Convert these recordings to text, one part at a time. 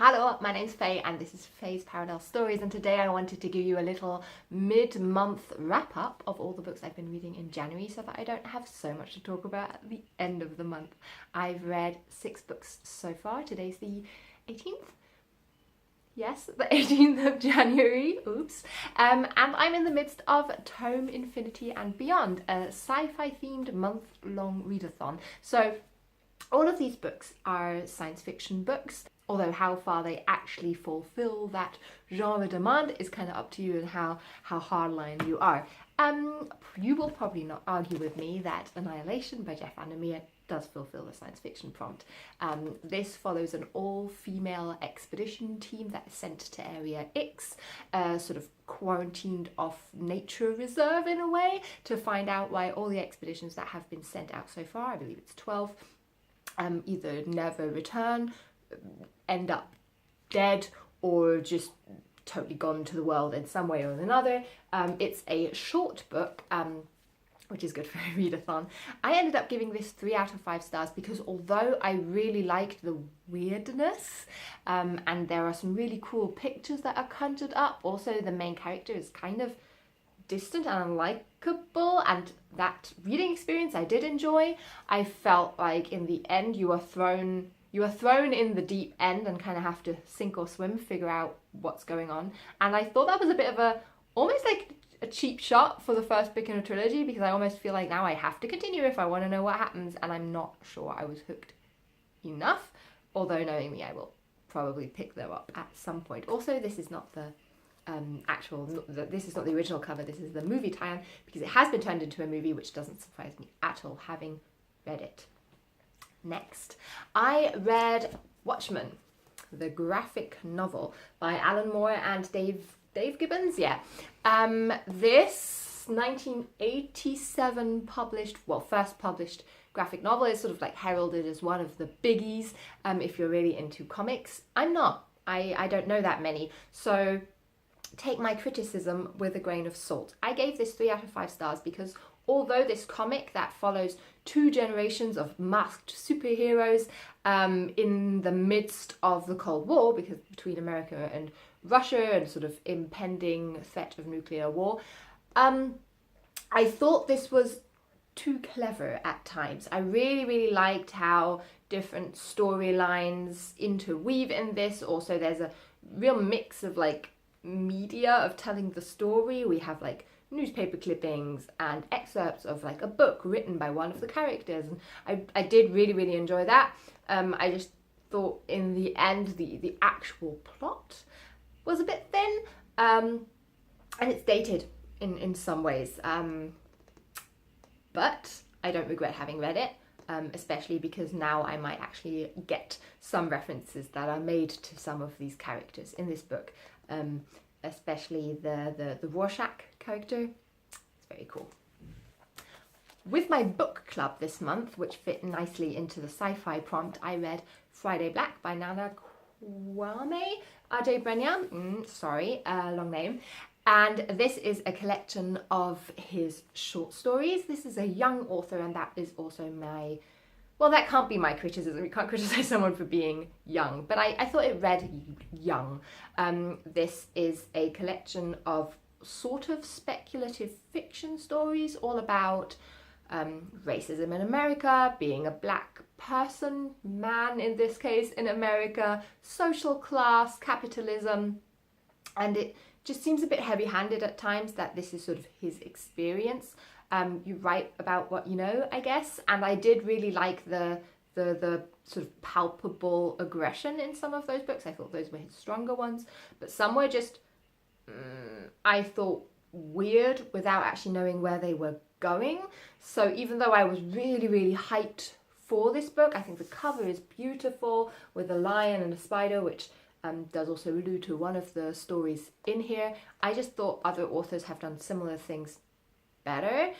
Hello, my name's Faye and this is Faye's Parallel Stories, and today I wanted to give you a little mid-month wrap-up of all the books I've been reading in January so that I don't have so much to talk about at the end of the month. I've read 6 books so far. Today's the 18th? Yes, the 18th of January, oops. And I'm in the midst of Tome, Infinity and Beyond, a sci-fi themed month-long readathon. So all of these books are science fiction books, although how far they actually fulfill that genre demand is kind of up to you and how hardline you are. You will probably not argue with me that Annihilation by VanderMeer does fulfill the science fiction prompt. This follows an all-female expedition team that is sent to Area X, sort of quarantined off nature reserve in a way, to find out why all the expeditions that have been sent out so far, I believe it's 12, either never return, end up dead, or just totally gone to the world in some way or another. It's a short book, which is good for a readathon. I ended up giving this 3 out of 5 stars because although I really liked the weirdness, and there are some really cool pictures that are conjured up, also the main character is kind of distant and unlikable, and that reading experience I did enjoy. I felt like in the end you are thrown in the deep end and kind of have to sink or swim, figure out what's going on. And I thought that was a bit of almost like a cheap shot for the first book in a trilogy, because I almost feel like now I have to continue if I want to know what happens, and I'm not sure I was hooked enough, although knowing me I will probably pick them up at some point. Also, this is not the this is not the original cover, this is the movie tie-in, because it has been turned into a movie, which doesn't surprise me at all, having read it. Next, I read Watchmen, the graphic novel by Alan Moore and Dave Gibbons. Yeah, this 1987 first published graphic novel is sort of like heralded as one of the biggies. If you're really into comics, I'm not. I don't know that many, so take my criticism with a grain of salt. I gave this 3 out of 5 stars because although this comic that follows 2 generations of masked superheroes in the midst of the Cold War, because between America and Russia and sort of impending threat of nuclear war, I thought this was too clever at times. I really liked how different storylines interweave in this. Also, there's a real mix of like media of telling the story. We have like newspaper clippings and excerpts of like a book written by one of the characters, and I did really enjoy that. I just thought in the end the actual plot was a bit thin, and it's dated in some ways, but I don't regret having read it, especially because now I might actually get some references that are made to some of these characters in this book, especially the Rorschach character. It's very cool. With my book club this month, which fit nicely into the sci-fi prompt, I read Friday Black by Nana Kwame, Adjei-Brenyah, long name. And this is a collection of his short stories. This is a young author, and that is also my... well, that can't be my criticism. You can't criticize someone for being young, but I thought it read young. This is a collection of sort of speculative fiction stories, all about racism in America, being a black person, man in this case, in America, social class, capitalism, and it just seems a bit heavy-handed at times that this is sort of his experience. You write about what you know, I guess, and I did really like the sort of palpable aggression in some of those books. I thought those were his stronger ones, but some were just, I thought, weird without actually knowing where they were going. So even though I was really hyped for this book, I think the cover is beautiful with a lion and a spider, which does also allude to one of the stories in here. I just thought other authors have done similar things better.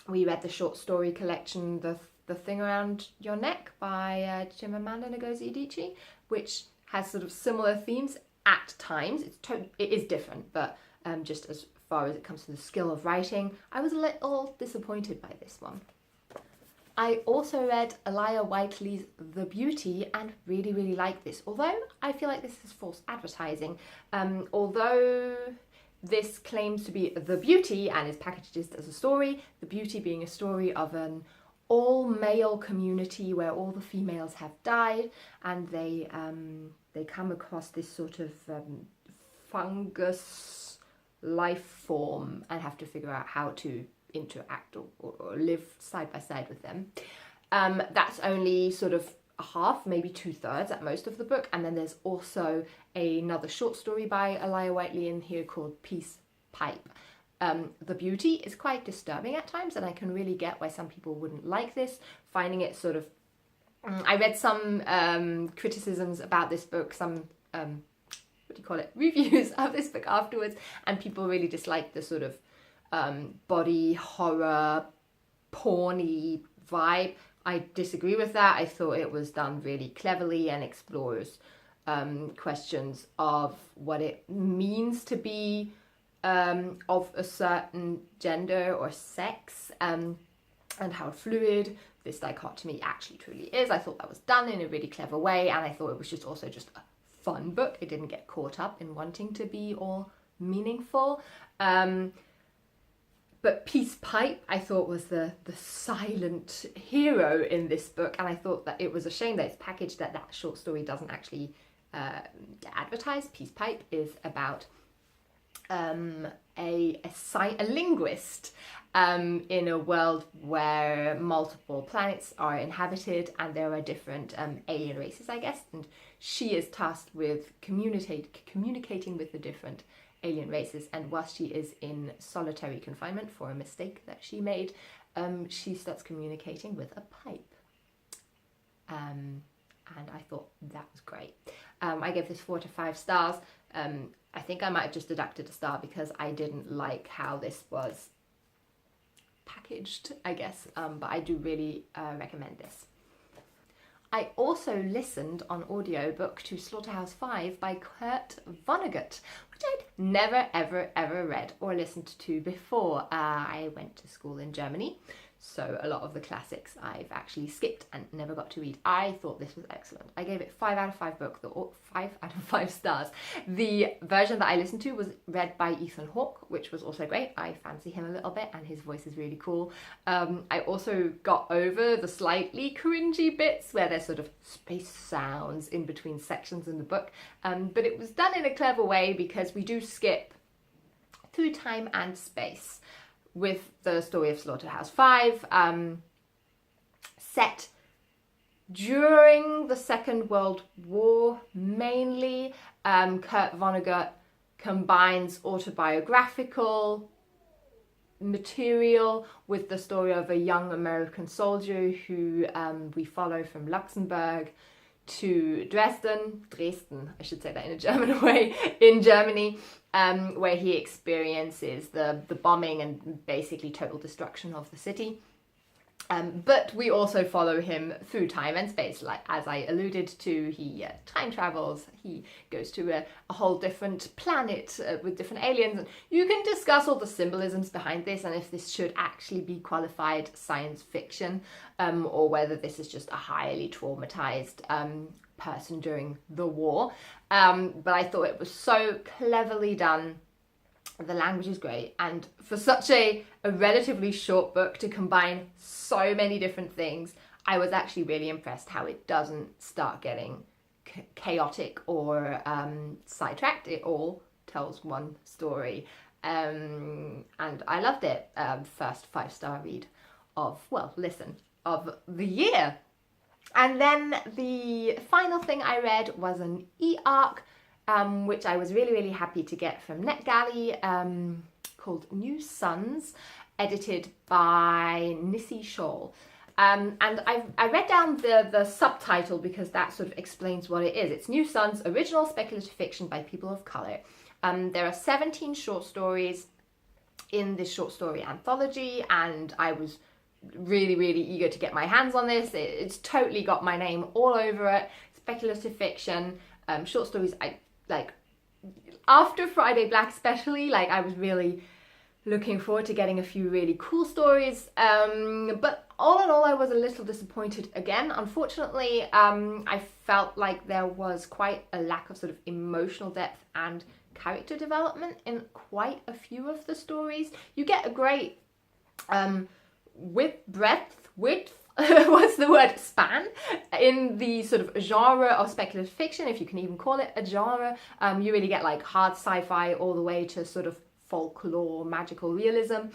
We read the short story collection, The Thing Around Your Neck by Chimamanda Ngozi Adichie, which has sort of similar themes at times. It is different, but just as far as it comes to the skill of writing, I was a little disappointed by this one. I also read Aliya Whiteley's The Beauty and really, really liked this, although I feel like this is false advertising. Although this claims to be The Beauty and is packaged as a story, The Beauty being a story of an all-male community where all the females have died, and they come across this sort of fungus life form and have to figure out how to interact or live side by side with them. That's only sort of a half, maybe 2/3 at most of the book, and then there's also another short story by Aliya Whiteley in here called Peace Pipe. The Beauty is quite disturbing at times, and I can really get why some people wouldn't like this, finding it sort of... I read some criticisms about this book, some, reviews of this book afterwards, and people really disliked the sort of body horror, porny vibe. I disagree with that. I thought it was done really cleverly and explores questions of what it means to be of a certain gender or sex, and how fluid this dichotomy actually truly is. I thought that was done in a really clever way, and I thought it was just also just a fun book. It didn't get caught up in wanting to be all meaningful. But Peace Pipe, I thought, was the silent hero in this book, and I thought that it was a shame that it's packaged that short story doesn't actually advertise. Peace Pipe is about a linguist in a world where multiple planets are inhabited and there are different alien races, I guess, and she is tasked with communicating with the different alien races, and whilst she is in solitary confinement for a mistake that she made, she starts communicating with a pipe. And I thought that was great. I gave this 4 to 5 stars. I think I might have just deducted a star because I didn't like how this was packaged, I guess, but I do really recommend this. I also listened on audiobook to Slaughterhouse-Five by Vonnegut, which I'd never, ever, ever read or listened to before. I went to school in Germany, so a lot of the classics I've actually skipped and never got to read. I thought this was excellent. I gave it 5 out of 5 5 out of 5 stars. The version that I listened to was read by Ethan Hawke, which was also great. I fancy him a little bit and his voice is really cool. I also got over the slightly cringy bits where there's sort of space sounds in between sections in the book, but it was done in a clever way because we do skip through time and space with the story of Slaughterhouse-Five, set during the Second World War mainly. Kurt Vonnegut combines autobiographical material with the story of a young American soldier who we follow from Luxembourg to Dresden, I should say that in a German way, in Germany, where he experiences the bombing and basically total destruction of the city. But we also follow him through time and space, like as I alluded to. He time travels, he goes to a whole different planet with different aliens, and you can discuss all the symbolisms behind this and if this should actually be qualified science fiction, or whether this is just a highly traumatized person during the war. But I thought it was so cleverly done. The language is great, and for such a relatively short book to combine so many different things, I was actually really impressed how it doesn't start getting chaotic or sidetracked. It all tells one story, and I loved it. First 5-star read of the year. And then the final thing I read was an eARC, which I was really, really happy to get from Netgalley, called New Suns, edited by Nisi Shawl. And I read down the subtitle because that sort of explains what it is. It's New Suns, original speculative fiction by people of colour. There are 17 short stories in this short story anthology, and I was really, really eager to get my hands on this. It's totally got my name all over it. Speculative fiction, short stories. Like, after Friday Black especially, like, I was really looking forward to getting a few really cool stories, but all in all, I was a little disappointed again. Unfortunately, I felt like there was quite a lack of sort of emotional depth and character development in quite a few of the stories. You get a great width, what's the word, span in the sort of genre of speculative fiction, if you can even call it a genre. You really get like hard sci-fi all the way to sort of folklore, magical realism.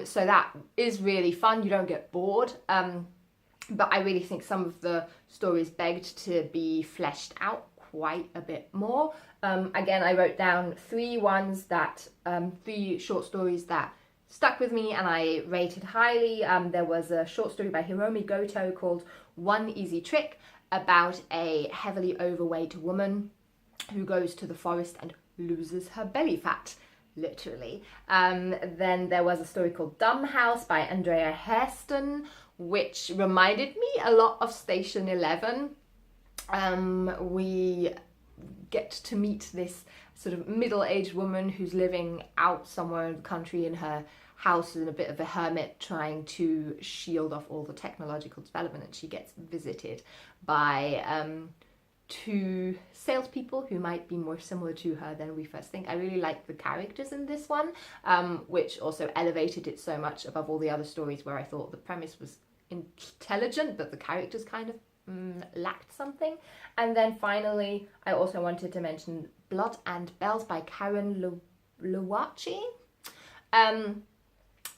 So that is really fun. You don't get bored. But I really think some of the stories begged to be fleshed out quite a bit more. Again, I wrote down three short stories that stuck with me and I rated highly. There was a short story by Hiromi Goto called One Easy Trick, about a heavily overweight woman who goes to the forest and loses her belly fat, literally. Then there was a story called Dumb House by Andrea Hairston, which reminded me a lot of Station 11. We get to meet this sort of middle-aged woman who's living out somewhere in the country in her house in a bit of a hermit, trying to shield off all the technological development, and she gets visited by two salespeople who might be more similar to her than we first think. I really like the characters in this one, which also elevated it so much above all the other stories where I thought the premise was intelligent but the characters kind of lacked something. And then finally, I also wanted to mention Blood and Bells by Karen Luwachi,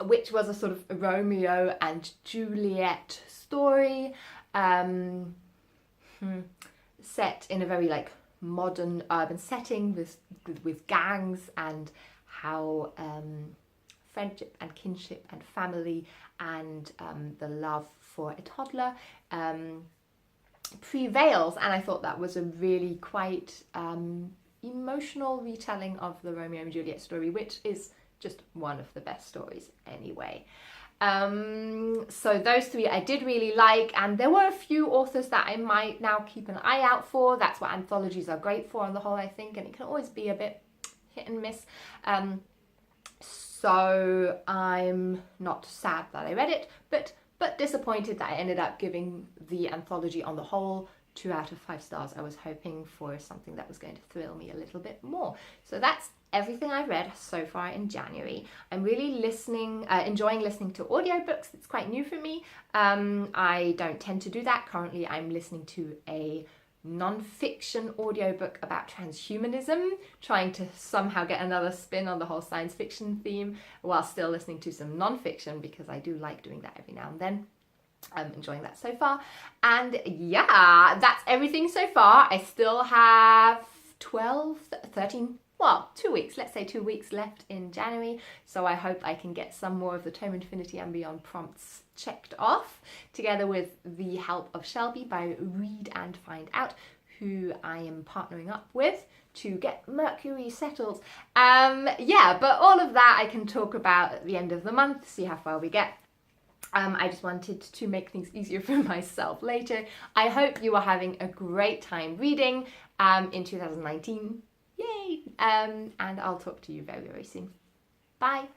which was a sort of Romeo and Juliet story, set in a very like modern urban setting with gangs and how friendship and kinship and family and the love for a toddler prevails. And I thought that was a really quite emotional retelling of the Romeo and Juliet story, which is just one of the best stories anyway. So those three I did really like, and there were a few authors that I might now keep an eye out for. That's what anthologies are great for on the whole, I think, and it can always be a bit hit and miss. So I'm not sad that I read it, but disappointed that I ended up giving the anthology on the whole 2 out of 5 stars. I was hoping for something that was going to thrill me a little bit more. So that's everything I've read so far in January. I'm really enjoying listening to audiobooks. It's quite new for me. I don't tend to do that. Currently I'm listening to a non-fiction audiobook about transhumanism, trying to somehow get another spin on the whole science fiction theme while still listening to some non-fiction, because I do like doing that every now and then. I'm enjoying that so far. And yeah, that's everything so far. I still have 13, well, 2 weeks, let's say 2 weeks left in January. So I hope I can get some more of the Tome Infinity and Beyond prompts checked off, together with the help of Shelby by Read and Find Out, who I am partnering up with to get Mercury settled. Yeah, but all of that I can talk about at the end of the month, see how far we get. I just wanted to make things easier for myself later. I hope you are having a great time reading in 2019. Yay! And I'll talk to you very, very soon. Bye!